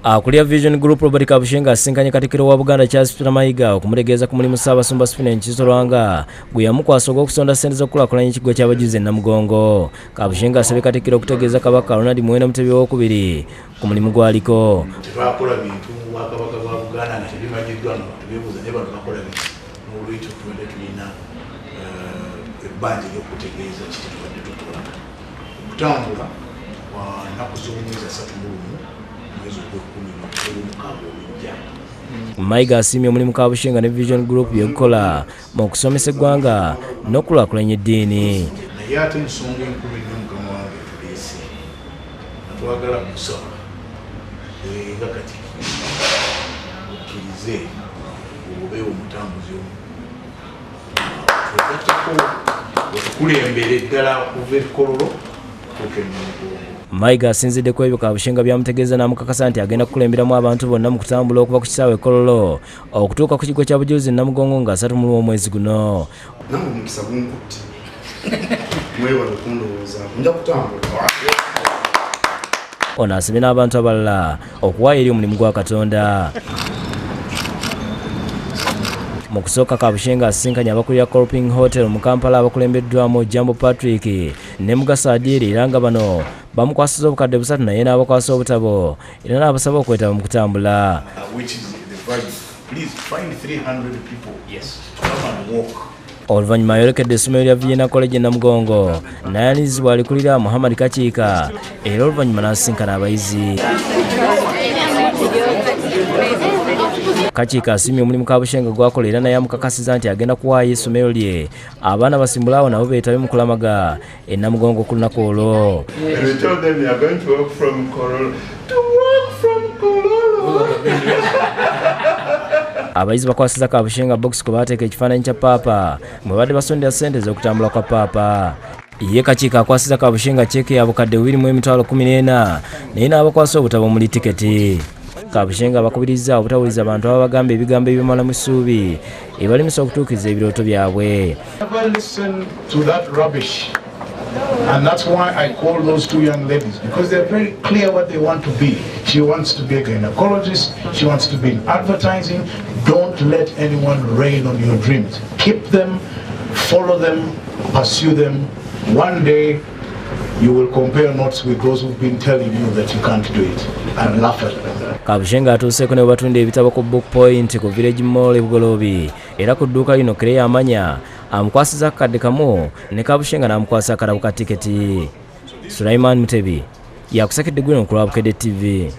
Akulya Vision Group Robert Kabushenga asinkanye Katikkiro wa Buganda Charles Peter Mayiga okumutegeeza ku mulimu Ssaabasumba Stephen Nkiso Lwanga gwe yamukwasa ogw'okusonda ssente z'okukulaakulanya ekigo ky'abajulizi e Namugongo. Kabushenga asabye Katikkiro okutegeeza Kabaka Ronald Muwenda Mutebi II ku mulimu gwaliko. Twakola bintu Bwakabaka bwa Buganda nga tebimanyiddwa tebeebuuza naye bano bakola bintu n'olwekyo tubadde tulina ebbanja ly'okutegeeza kiti tubadde tukola okutambula kwa nnaku z'omwezi 31 Mayiga asiimye omulimu Kabushenga ne Vision Group by'okukola mu kusomesa eggwanga n'okulaakulanya eddiini. Naye ate ensonga enkulu ennyo Mukama wange tuleese natwagala kusaba nga kati okkirize obe omutambuzi omutuukattako okukulembera eddala okuva ebikololo okutuuka Namugongo. Mayiga asinzidde ku ebyo Kabushenga by'amutegeeza n'amukakasa nti agenda kukulemberamu abantu bonna mu kutambula okuva ku kisaawe Kololo okutuuka ku kigo ky'abajulizi Namugongo nga 3 omwezi guno. Namwe omukisa gunkutte mwewale okundowooza nja kutambula. Ono asabye n'abantu abalala okuwaayo eri omulimu gwa Katonda. Mu kusooka Kabushenga asinkanye abakulira Colping Hotel mu Kampala abakulembeddwamu Jambo Patrick ne Mugasa Adieri era nga bano bamukwasiza obukadde 3 naye n'abakwasa obutabo era n'abasaba okwetaba mu kutambula. Oluvannyuma yolekedde essomero lya Vienna College Namugongo n'ayaniriza alikulira Muhammad Kakiika era oluvannyuma n'asinkana abayizi. Kakiika asiimye omulimu Kabushenga gwakola era naye amukakasiza nti agenda kuwaayo essomero lye abaana basimbulawo nabo beetabe mu kulamaga e Namugongo ku lunaku olwo. Abayizi bakwasiza Kabushenga box kwe baateeka ekifaananyi kya Paapa mwe badde basondera ssente z'okutambula kwa Paapa. Ye Kakiika akwasiza Kabushenga cheeke ya bukadde 2,14 naye n'abakwasa obutabo muli tiketi. Kabushenga bakubiriza obutawuliza abantu ababagamba ebigambo ebimalamu essuubi ebalimisa okutuukiza ebirooto byabwe. And that's why I call those 2 young ladies, because they're very clear what they want to be. She wants to be a gynecologist, she wants to be in advertising. Don't let anyone rain on your dreams. Keep them, follow them, pursue them. One day you will compare notes with those who've been telling you that you can't do it and laugh at them. Kabushenga atuuseeko ne batunda ebitabo ku Book Point ku Village Mall e Bugolobi era ku dduuka lino Kire Amanya amukwasiza akadde kamu ne Kabushenga n'amukwasa akalabu ka tiketi. Sulaiman Mutebi yakusakidde gwino ku Lwabukedde TV.